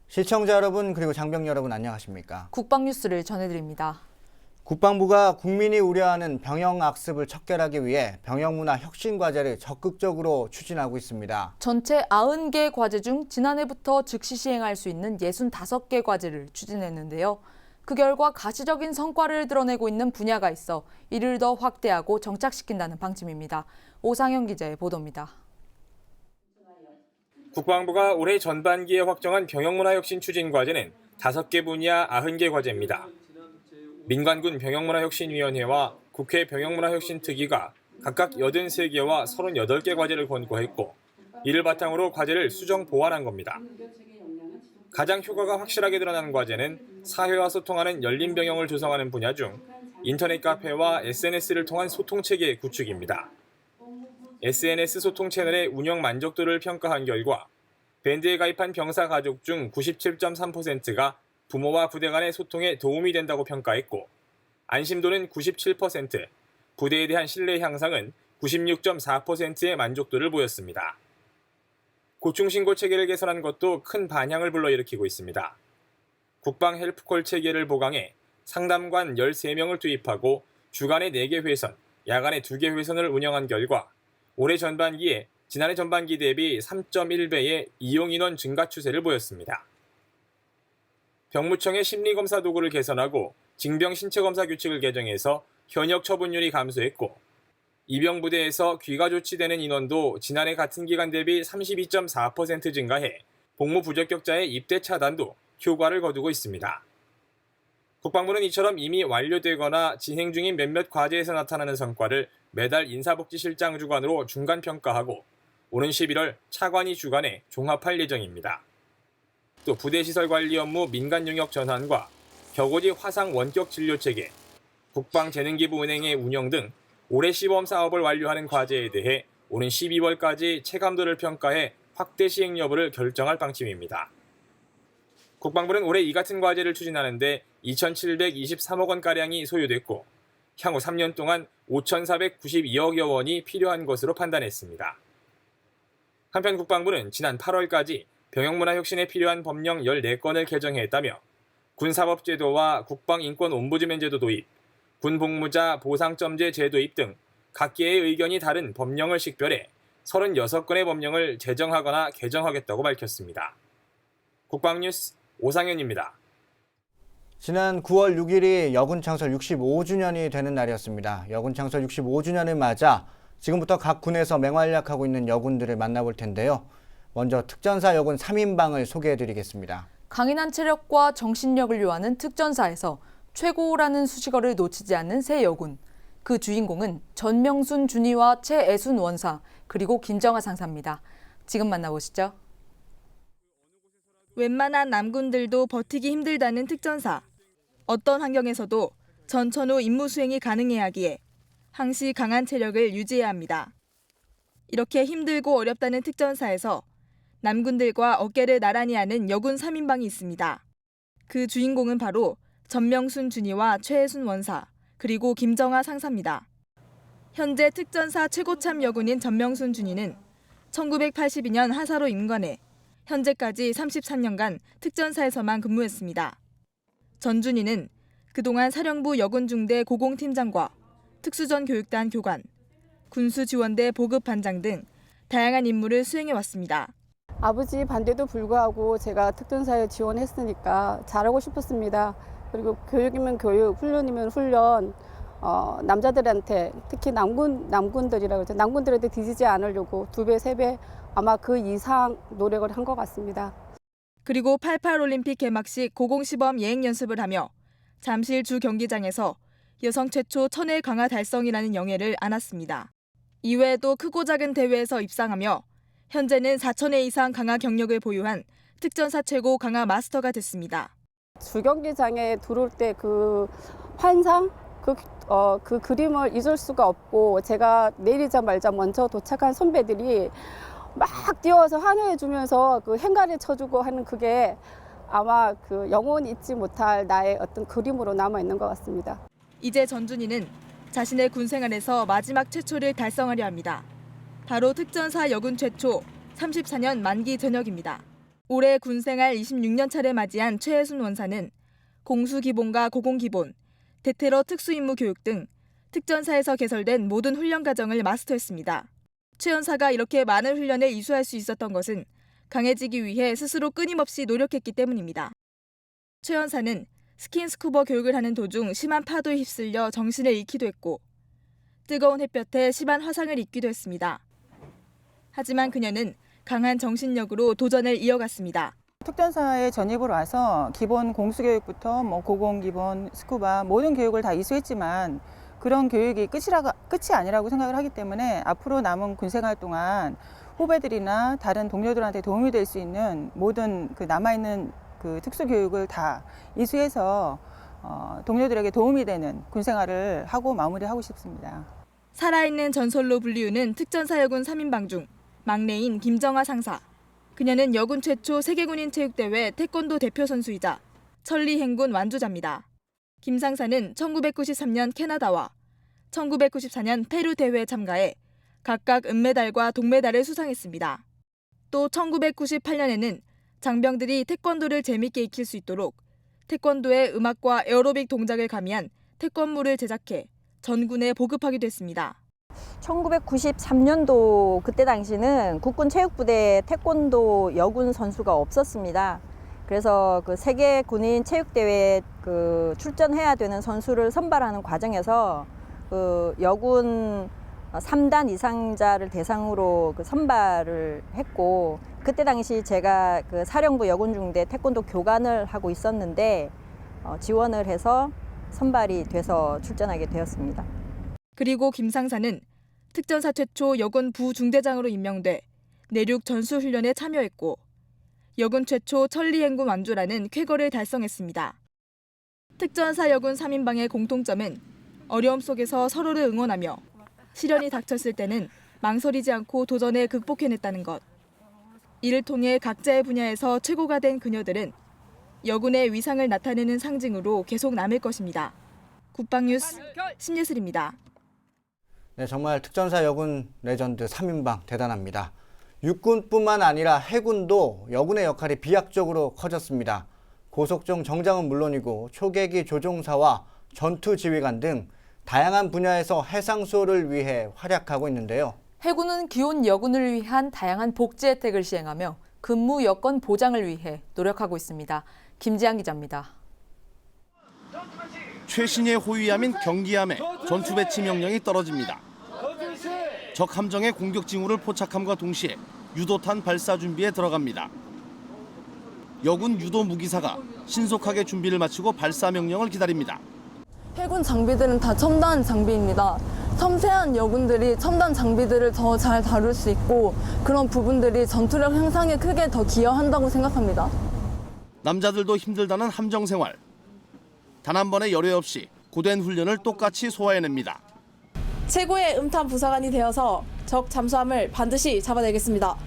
시청자 여러분 그리고 장병 여러분 안녕하십니까? 국방뉴스를 전해드립니다. 국방부가 국민이 우려하는 병영악습을 척결하기 위해 병영문화 혁신과제를 적극적으로 추진하고 있습니다. 전체 90개 과제 중 지난해부터 즉시 시행할 수 있는 65개 과제를 추진했는데요. 그 결과 가시적인 성과를 드러내고 있는 분야가 있어 이를 더 확대하고 정착시킨다는 방침입니다. 오상현 기자의 보도입니다. 국방부가 올해 전반기에 확정한 병영문화혁신 추진과제는 5개 분야 90개 과제입니다. 민관군 병영문화혁신위원회와 국회 병영문화혁신특위가 각각 83개와 38개 과제를 권고했고 이를 바탕으로 과제를 수정 보완한 겁니다. 가장 효과가 확실하게 드러난 과제는 사회와 소통하는 열린 병영을 조성하는 분야 중 인터넷 카페와 SNS를 통한 소통체계 구축입니다. SNS 소통 채널의 운영 만족도를 평가한 결과 밴드에 가입한 병사 가족 중 97.3%가 부모와 부대 간의 소통에 도움이 된다고 평가했고 안심도는 97%, 부대에 대한 신뢰 향상은 96.4%의 만족도를 보였습니다. 고충신고 체계를 개선한 것도 큰 반향을 불러일으키고 있습니다. 국방 헬프콜 체계를 보강해 상담관 13명을 투입하고 주간에 4개 회선, 야간에 2개 회선을 운영한 결과 올해 전반기에 지난해 전반기 대비 3.1배의 이용인원 증가 추세를 보였습니다. 병무청의 심리검사 도구를 개선하고 징병 신체검사 규칙을 개정해서 현역 처분율이 감소했고 이병부대에서 귀가 조치되는 인원도 지난해 같은 기간 대비 32.4% 증가해 복무 부적격자의 입대 차단도 효과를 거두고 있습니다. 국방부는 이처럼 이미 완료되거나 진행 중인 몇몇 과제에서 나타나는 성과를 매달 인사복지실장 주관으로 중간평가하고 오는 11월 차관위 주관에 종합할 예정입니다. 또 부대시설 관리 업무 민간 용역 전환과 격오지 화상 원격 진료체계, 국방재능기부 은행의 운영 등 올해 시범 사업을 완료하는 과제에 대해 오는 12월까지 체감도를 평가해 확대 시행 여부를 결정할 방침입니다. 국방부는 올해 이 같은 과제를 추진하는데 2,723억 원가량이 소요됐고 향후 3년 동안 5,492억여 원이 필요한 것으로 판단했습니다. 한편 국방부는 지난 8월까지 병영문화혁신에 필요한 법령 14건을 개정했다며 군사법제도와 국방인권옴부즈맨 제도 도입, 군복무자 보상점제 제도입 등 각계의 의견이 다른 법령을 식별해 36건의 법령을 제정하거나 개정하겠다고 밝혔습니다. 국방뉴스 오상현입니다. 지난 9월 6일이 여군 창설 65주년이 되는 날이었습니다. 여군 창설 65주년을 맞아 지금부터 각 군에서 맹활약하고 있는 여군들을 만나볼 텐데요. 먼저 특전사 여군 3인방을 소개해드리겠습니다. 강인한 체력과 정신력을 요하는 특전사에서 최고라는 수식어를 놓치지 않는 새 여군. 그 주인공은 전명순 준이와 최애순 원사, 그리고 김정아 상사입니다. 지금 만나보시죠. 웬만한 남군들도 버티기 힘들다는 특전사. 어떤 환경에서도 전천후 임무 수행이 가능해야 하기에 항시 강한 체력을 유지해야 합니다. 이렇게 힘들고 어렵다는 특전사에서 남군들과 어깨를 나란히 하는 여군 3인방이 있습니다. 그 주인공은 바로 전명순 준이와 최애순 원사, 그리고 김정아 상사입니다. 현재 특전사 최고참 여군인 전명순 준이는 1982년 하사로 임관해 현재까지 33년간 특전사에서만 근무했습니다. 전 준이는 그동안 사령부 여군중대 고공팀장과 특수전 교육단 교관, 군수지원대 보급반장 등 다양한 임무를 수행해왔습니다. 아버지 반대도 불구하고 제가 특전사에 지원했으니까 잘하고 싶었습니다. 그리고 교육이면 교육, 훈련이면 훈련, 남자들한테 특히 남군들이라고 하죠. 남군들한테 뒤지지 않으려고 2배, 3배 아마 그 이상 노력을 한 것 같습니다. 그리고 88 올림픽 개막식 고공시범 예행 연습을 하며 잠실 주 경기장에서 여성 최초 천회 강화 달성이라는 영예를 안았습니다. 이외에도 크고 작은 대회에서 입상하며 현재는 4,000회 이상 강화 경력을 보유한 특전사 최고 강화 마스터가 됐습니다. 주경기장에 들어올 때 그 환상, 그 그림을 잊을 수가 없고 제가 내리자마자 먼저 도착한 선배들이 막 뛰어와서 환호해 주면서 그 행가리 쳐주고 하는 그게 아마 그 영원히 잊지 못할 나의 어떤 그림으로 남아 있는 것 같습니다. 이제 전준이는 자신의 군 생활에서 마지막 최초를 달성하려 합니다. 바로 특전사 여군 최초 34년 만기 전역입니다. 올해 군 생활 26년 차를 맞이한 최혜순 원사는 공수기본과 고공기본, 대테러 특수임무 교육 등 특전사에서 개설된 모든 훈련 과정을 마스터했습니다. 최 연사가 이렇게 많은 훈련을 이수할 수 있었던 것은 강해지기 위해 스스로 끊임없이 노력했기 때문입니다. 최 연사는 스킨스쿠버 교육을 하는 도중 심한 파도에 휩쓸려 정신을 잃기도 했고 뜨거운 햇볕에 심한 화상을 입기도 했습니다. 하지만 그녀는 강한 정신력으로 도전을 이어갔습니다. 특전사에 전입을 와서 기본 공수교육부터 고공, 기본, 스쿠바 모든 교육을 다 이수했지만 그런 교육이 끝이 아니라고 생각을 하기 때문에 앞으로 남은 군생활 동안 후배들이나 다른 동료들한테 도움이 될 수 있는 모든 그 남아있는 그 특수교육을 다 이수해서 동료들에게 도움이 되는 군생활을 하고 마무리하고 싶습니다. 살아있는 전설로 불리우는 특전사 여군 3인방 중 막내인 김정아 상사. 그녀는 여군 최초 세계군인 체육대회 태권도 대표 선수이자 천리행군 완주자입니다. 김 상사는 1993년 캐나다와 1994년 페루 대회에 참가해 각각 은메달과 동메달을 수상했습니다. 또 1998년에는 장병들이 태권도를 재밌게 익힐 수 있도록 태권도의 음악과 에어로빅 동작을 가미한 태권무를 제작해 전군에 보급하기도 했습니다. 1993년도 그때 당시는 국군 체육부대에 태권도 여군 선수가 없었습니다. 그래서 그 세계 군인 체육대회에 출전해야 되는 선수를 선발하는 과정에서 여군 3단 이상자를 대상으로 선발을 했고 그때 당시 제가 사령부 여군중대 태권도 교관을 하고 있었는데 지원을 해서 선발이 돼서 출전하게 되었습니다. 그리고 김 상사는 특전사 최초 여군 부중대장으로 임명돼 내륙 전술훈련에 참여했고 여군 최초 천리행군 완주라는 쾌거를 달성했습니다. 특전사 여군 3인방의 공통점은 어려움 속에서 서로를 응원하며 시련이 닥쳤을 때는 망설이지 않고 도전에 극복해냈다는 것. 이를 통해 각자의 분야에서 최고가 된 그녀들은 여군의 위상을 나타내는 상징으로 계속 남을 것입니다. 국방뉴스 신예슬입니다. 네, 정말 특전사 여군 레전드 3인방 대단합니다. 육군뿐만 아니라 해군도 여군의 역할이 비약적으로 커졌습니다. 고속정 정장은 물론이고 초계기 조종사와 전투지휘관 등 다양한 분야에서 해상수호를 위해 활약하고 있는데요. 해군은 기혼 여군을 위한 다양한 복지 혜택을 시행하며 근무 여건 보장을 위해 노력하고 있습니다. 김지한 기자입니다. 최신의 호위함인 경기함에 전투 배치 명령이 떨어집니다. 적 함정의 공격 징후를 포착함과 동시에 유도탄 발사 준비에 들어갑니다. 여군 유도 무기사가 신속하게 준비를 마치고 발사 명령을 기다립니다. 해군 장비들은 다 첨단 장비입니다. 섬세한 여군들이 첨단 장비들을 더 잘 다룰 수 있고 그런 부분들이 전투력 향상에 크게 더 기여한다고 생각합니다. 남자들도 힘들다는 함정 생활. 단 한 번의 열애 없이 고된 훈련을 똑같이 소화해냅니다. 최고의 음탄 부사관이 되어서 적 잠수함을 반드시 잡아내겠습니다.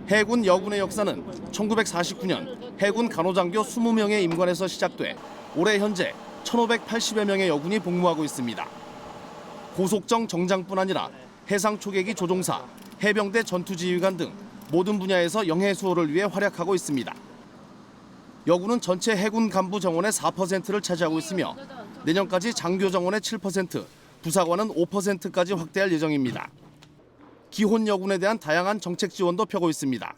해군 여군의 역사는 1949년 해군 간호장교 20명의 임관에서 시작돼 올해 현재 1,580여 명의 여군이 복무하고 있습니다. 고속정 정장뿐 아니라 해상 초계기 조종사, 해병대 전투지휘관 등 모든 분야에서 영해 수호를 위해 활약하고 있습니다. 여군은 전체 해군 간부 정원의 4%를 차지하고 있으며 내년까지 장교 정원의 7%, 부사관은 5%까지 확대할 예정입니다. 기혼 여군에 대한 다양한 정책 지원도 펴고 있습니다.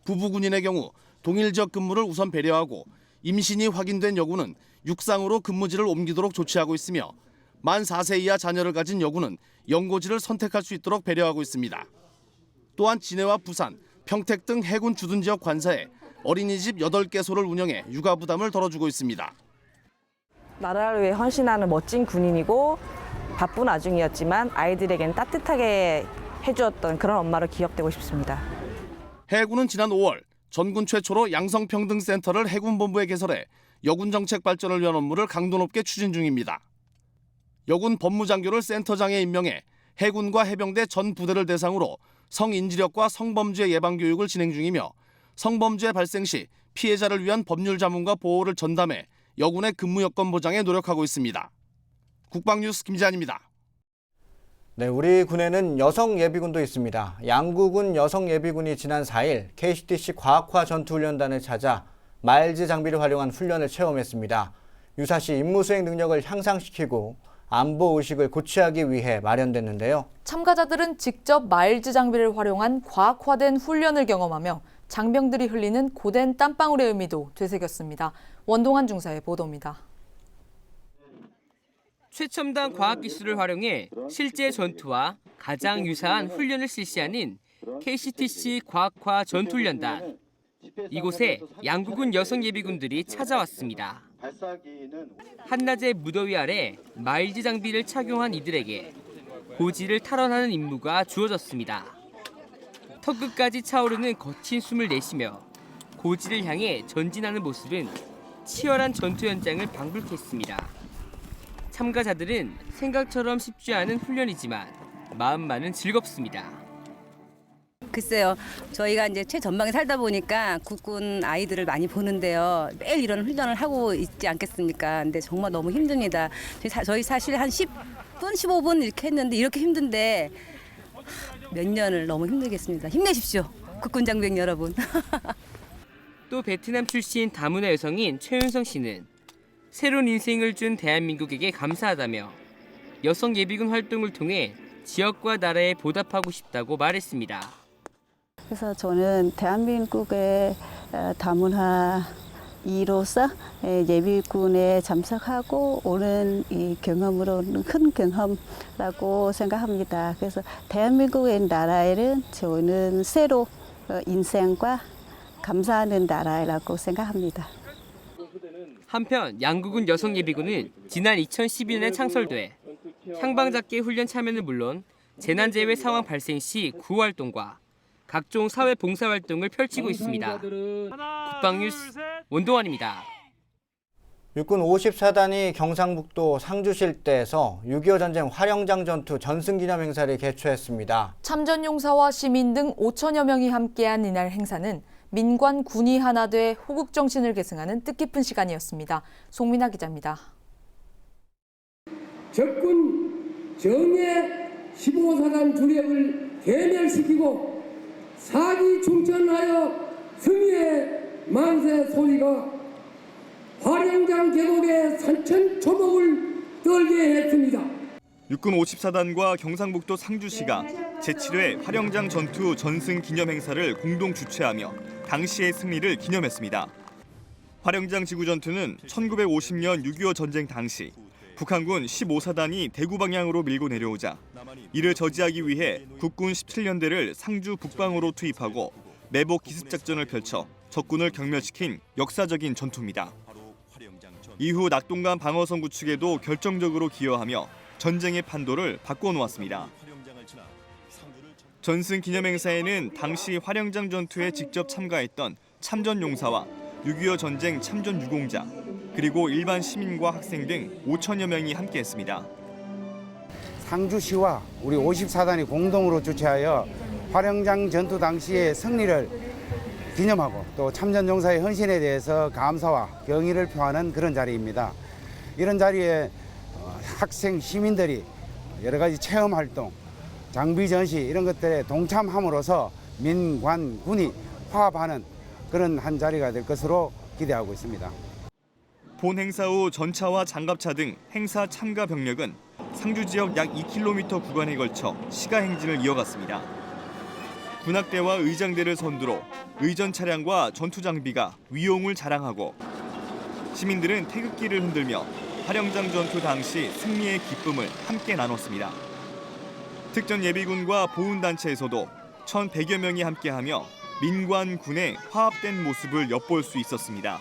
부부 군인의 경우 동일 지역 근무를 우선 배려하고 임신이 확인된 여군은 육상으로 근무지를 옮기도록 조치하고 있으며 만 4세 이하 자녀를 가진 여군은 연고지를 선택할 수 있도록 배려하고 있습니다. 또한 진해와 부산, 평택 등 해군 주둔 지역 관사에 어린이집 8개소를 운영해 육아 부담을 덜어주고 있습니다. 나라를 위해 헌신하는 멋진 군인이고 바쁜 와중이었지만 아이들에겐 따뜻하게 해주었던 그런 엄마로 기억되고 싶습니다. 해군은 지난 5월 전군 최초로 양성평등센터를 해군본부에 개설해 여군 정책 발전을 위한 업무를 강도 높게 추진 중입니다. 여군 법무장교를 센터장에 임명해 해군과 해병대 전 부대를 대상으로 성인지력과 성범죄 예방 교육을 진행 중이며 성범죄 발생 시 피해자를 위한 법률 자문과 보호를 전담해 여군의 근무 여건 보장에 노력하고 있습니다. 국방뉴스 김지한입니다. 네, 우리 군에는 여성 예비군도 있습니다. 양구군 여성 예비군이 지난 4일 KCTC 과학화 전투훈련단을 찾아 마일즈 장비를 활용한 훈련을 체험했습니다. 유사시 임무 수행 능력을 향상시키고 안보 의식을 고취하기 위해 마련됐는데요. 참가자들은 직접 마일즈 장비를 활용한 과학화된 훈련을 경험하며 장병들이 흘리는 고된 땀방울의 의미도 되새겼습니다. 원동환 중사의 보도입니다. 최첨단 과학기술을 활용해 실제 전투와 가장 유사한 훈련을 실시하는 KCTC 과학화 전투훈련단. 이곳에 양구군 여성예비군들이 찾아왔습니다. 한낮의 무더위 아래 마일즈 장비를 착용한 이들에게 고지를 탈환하는 임무가 주어졌습니다. 턱끝까지 차오르는 거친 숨을 내쉬며 고지를 향해 전진하는 모습은 치열한 전투 현장을 방불케 했습니다. 참가자들은 생각처럼 쉽지 않은 훈련이지만 마음만은 즐겁습니다. 글쎄요, 저희가 이제 최전방에 살다 보니까 국군 아이들을 많이 보는데요. 매일 이런 훈련을 하고 있지 않겠습니까? 근데 정말 너무 힘듭니다. 저희 사실 한 10분, 15분 이렇게 했는데 이렇게 힘든데 몇 년을 너무 힘들겠습니다. 힘내십시오, 국군 장병 여러분. 또 베트남 출신 다문화 여성인 최윤성 씨는 새로운 인생을 준 대한민국에게 감사하다며 여성 예비군 활동을 통해 지역과 나라에 보답하고 싶다고 말했습니다. 그래서 저는 대한민국의 다문화이로서 예비군에 참석하고 오는 이 경험으로는 큰 경험이라고 생각합니다. 그래서 대한민국의 나라에는 저는 새로 인생과 감사하는 나라라고 생각합니다. 한편 양구군 여성예비군은 지난 2012년에 창설돼 향방잡기 훈련 참여는 물론 재난재해 상황 발생 시 구호 활동과 각종 사회 봉사 활동을 펼치고 있습니다. 국방뉴스 원동환입니다. 육군 54단이 경상북도 상주실대에서 6.25 전쟁 화령장 전투 전승기념 행사를 개최했습니다. 참전용사와 시민 등 5천여 명이 함께한 이날 행사는 민관 군이 하나 돼 호국 정신을 계승하는 뜻깊은 시간이었습니다. 송민아 기자입니다. 적군 정예 15사단 주력을 괴멸시키고 사기 충천하여 승리의 만세 소리가 화령장 계곡의 산천초목을 떨게 했습니다. 육군 54단과 경상북도 상주시가 제7회 화령장 전투 전승 기념 행사를 공동 주최하며 당시의 승리를 기념했습니다. 화령장 지구 전투는 1950년 6.25 전쟁 당시 북한군 15사단이 대구 방향으로 밀고 내려오자 이를 저지하기 위해 국군 17년대를 상주 북방으로 투입하고 매복 기습 작전을 펼쳐 적군을 경멸시킨 역사적인 전투입니다. 이후 낙동강 방어선 구축에도 결정적으로 기여하며 전쟁의 판도를 바꿔놓았습니다. 전승 기념 행사에는 당시 화령장 전투에 직접 참가했던 참전 용사와 6.25 전쟁 참전 유공자, 그리고 일반 시민과 학생 등 5천여 명이 함께했습니다. 상주시와 우리 54단이 공동으로 주최하여 화령장 전투 당시의 승리를 기념하고 또 참전 용사의 헌신에 대해서 감사와 경의를 표하는 그런 자리입니다. 이런 자리에 학생, 시민들이 여러 가지 체험 활동, 장비 전시 이런 것들에 동참함으로써 민관, 군이 화합하는 그런 한 자리가 될 것으로 기대하고 있습니다. 본 행사 후 전차와 장갑차 등 행사 참가 병력은 상주 지역 약 2km 구간에 걸쳐 시가 행진을 이어갔습니다. 군악대와 의장대를 선두로 의전 차량과 전투 장비가 위용을 자랑하고 시민들은 태극기를 흔들며 화령장 전투 당시 승리의 기쁨을 함께 나눴습니다. 특전 예비군과 보훈단체에서도 1,100여 명이 함께하며 민관, 군의 화합된 모습을 엿볼 수 있었습니다.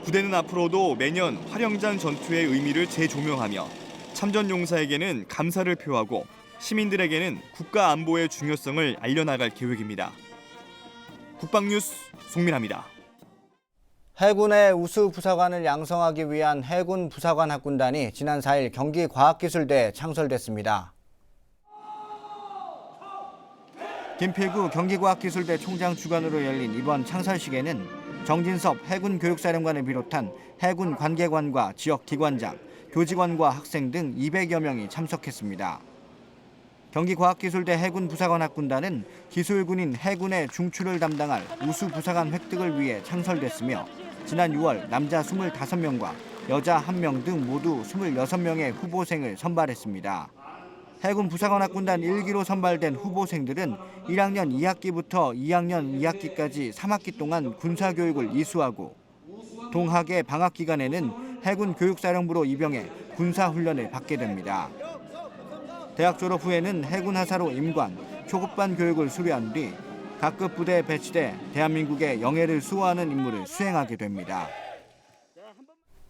부대는 앞으로도 매년 화령장 전투의 의미를 재조명하며 참전 용사에게는 감사를 표하고 시민들에게는 국가 안보의 중요성을 알려나갈 계획입니다. 국방뉴스 송민아입니다. 해군의 우수 부사관을 양성하기 위한 해군 부사관 학군단이 지난 4일 경기과학기술대에 창설됐습니다. 김필구 경기과학기술대 총장 주관으로 열린 이번 창설식에는 정진섭 해군 교육사령관을 비롯한 해군 관계관과 지역 기관장, 교직원과 학생 등 200여 명이 참석했습니다. 경기과학기술대 해군부사관학군단은 기술군인 해군의 중추를 담당할 우수 부사관 획득을 위해 창설됐으며 지난 6월 남자 25명과 여자 1명 등 모두 26명의 후보생을 선발했습니다. 해군 부사관학군단 1기로 선발된 후보생들은 1학년 2학기부터 2학년 2학기까지 3학기 동안 군사교육을 이수하고 동학의 방학 기간에는 해군 교육사령부로 입영해 군사훈련을 받게 됩니다. 대학 졸업 후에는 해군 하사로 임관, 초급반 교육을 수료한 뒤 각급 부대에 배치돼 대한민국의 영예를 수호하는 임무를 수행하게 됩니다.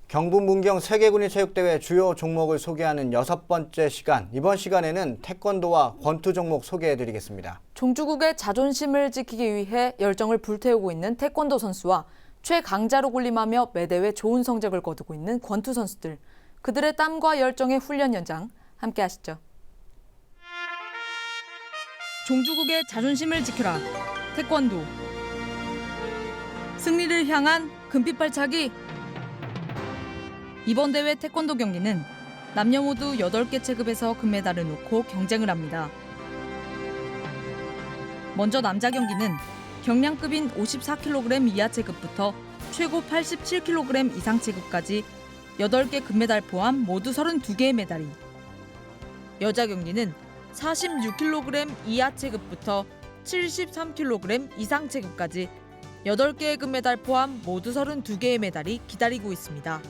경북 문경 세계군인 체육대회 주요 종목을 소개하는 6번째 시간. 이번 시간에는 태권도와 권투 종목 소개해드리겠습니다. 종주국의 자존심을 지키기 위해 열정을 불태우고 있는 태권도 선수와 최강자로 군림하며 매 대회 좋은 성적을 거두고 있는 권투 선수들. 그들의 땀과 열정의 훈련 현장 함께 하시죠. 종주국의 자존심을 지켜라. 태권도. 승리를 향한 금빛발차기. 이번 대회 태권도 경기는 남녀 모두 8개 체급에서 금메달을 놓고 경쟁을 합니다. 먼저 남자 경기는 경량급인 54kg 이하 체급부터 최고 87kg 이상 체급까지 8개 금메달 포함 모두 32개의 메달이. 여자 경기는 46kg 이하 체급부터 73kg 이상 체급까지 8개의 금메달 포함 모두 32개의 메달이 기다리고 있습니다.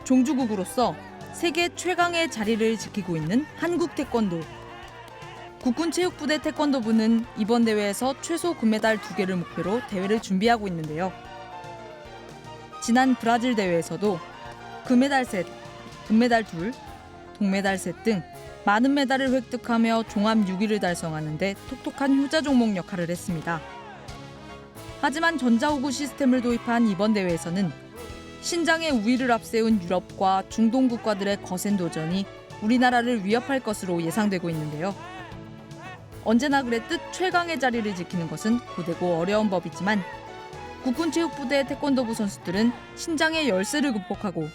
종주국으로서 세계 최강의 자리를 지키고 있는 한국 태권도. 국군체육부대 태권도부는 이번 대회에서 최소 금메달 2개를 목표로 대회를 준비하고 있는데요. 지난 브라질 대회에서도 금메달 셋, 은메달 2, 동메달 셋 등 많은 메달을 획득하며 종합 6위를 달성하는 데 톡톡한 효자 종목 역할을 했습니다. 하지만 전자호구 시스템을 도입한 이번 대회에서는 신장의 우위를 앞세운 유럽과 중동 국가들의 거센 도전이 우리나라를 위협할 것으로 예상되고 있는데요. 언제나 그랬듯 최강의 자리를 지키는 것은 고되고 어려운 법이지만 국군체육부대 태권도부 선수들은 신장의 열세를 극복하고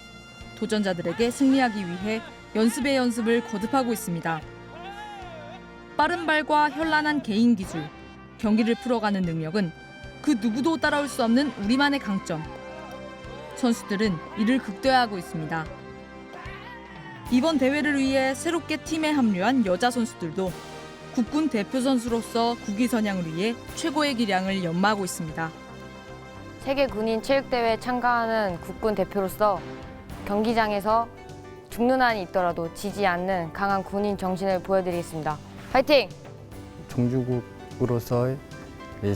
도전자들에게 승리하기 위해 연습의 연습을 거듭하고 있습니다. 빠른 발과 현란한 개인 기술, 경기를 풀어가는 능력은 그 누구도 따라올 수 없는 우리만의 강점. 선수들은 이를 극대화하고 있습니다. 이번 대회를 위해 새롭게 팀에 합류한 여자 선수들도 국군 대표 선수로서 국위 선양을 위해 최고의 기량을 연마하고 있습니다. 세계 군인 체육대회에 참가하는 국군 대표로서 경기장에서 죽는 한이 있더라도 지지 않는 강한 군인 정신을 보여드리겠습니다. 화이팅! 종주국으로서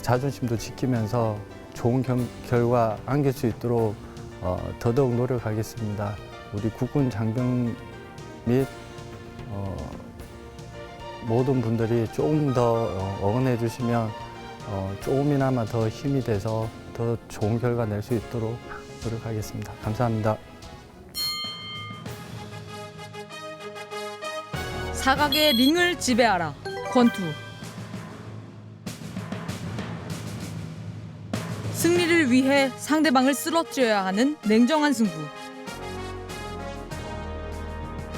자존심도 지키면서 좋은 결과 안길 수 있도록 더더욱 노력하겠습니다. 우리 국군 장병 및 모든 분들이 조금 더 응원해 주시면 조금이나마 더 힘이 돼서 더 좋은 결과 낼 수 있도록 노력하겠습니다. 감사합니다. 사각의 링을 지배하라. 권투. 승리를 위해 상대방을 쓰러뜨려야 하는 냉정한 승부.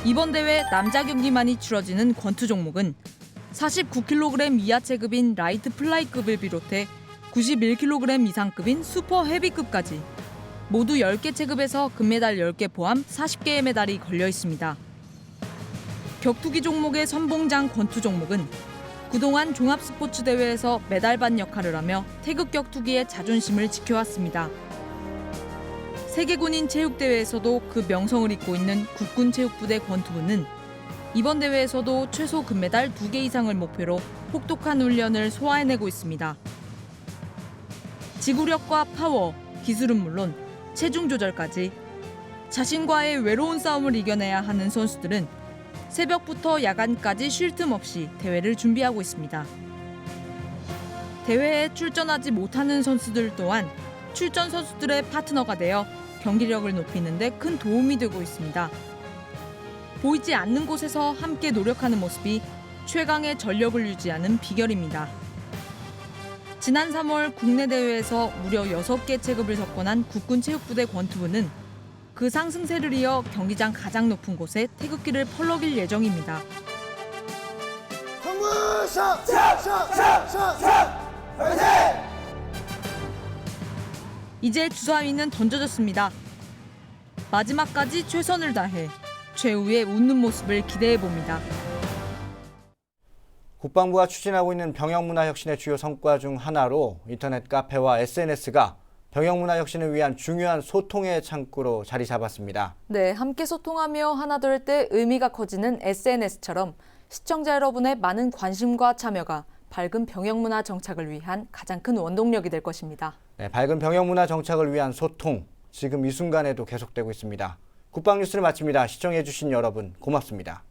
이번 대회 남자 경기만이 치러지는 권투 종목은 49kg 이하 체급인 라이트 플라이급을 비롯해 91kg 이상급인 슈퍼 헤비급까지 모두 10개 체급에서 금메달 10개 포함 40개의 메달이 걸려 있습니다. 격투기 종목의 선봉장 권투 종목은 그동안 종합스포츠 대회에서 메달반 역할을 하며 태극 격투기의 자존심을 지켜왔습니다. 세계군인 체육대회에서도 그 명성을 잇고 있는 국군체육부대 권투부는 이번 대회에서도 최소 금메달 2개 이상을 목표로 혹독한 훈련을 소화해내고 있습니다. 지구력과 파워, 기술은 물론 체중 조절까지 자신과의 외로운 싸움을 이겨내야 하는 선수들은 새벽부터 야간까지 쉴 틈 없이 대회를 준비하고 있습니다. 대회에 출전하지 못하는 선수들 또한 출전 선수들의 파트너가 되어 경기력을 높이는 데 큰 도움이 되고 있습니다. 보이지 않는 곳에서 함께 노력하는 모습이 최강의 전력을 유지하는 비결입니다. 지난 3월 국내 대회에서 무려 6개 체급을 석권한 국군체육부대 권투부는 그 상승세를 이어 경기장 가장 높은 곳에 태극기를 펄럭일 예정입니다. 이제 주사위는 던져졌습니다. 마지막까지 최선을 다해 최후의 웃는 모습을 기대해봅니다. 국방부가 추진하고 있는 병역문화혁신의 주요 성과 중 하나로 인터넷 카페와 SNS가 병역문화혁신을 위한 중요한 소통의 창구로 자리 잡았습니다. 네, 함께 소통하며 하나 될 때 의미가 커지는 SNS처럼 시청자 여러분의 많은 관심과 참여가 밝은 병역문화 정착을 위한 가장 큰 원동력이 될 것입니다. 네, 밝은 병역문화 정착을 위한 소통, 지금 이 순간에도 계속되고 있습니다. 국방뉴스를 마칩니다. 시청해주신 여러분 고맙습니다.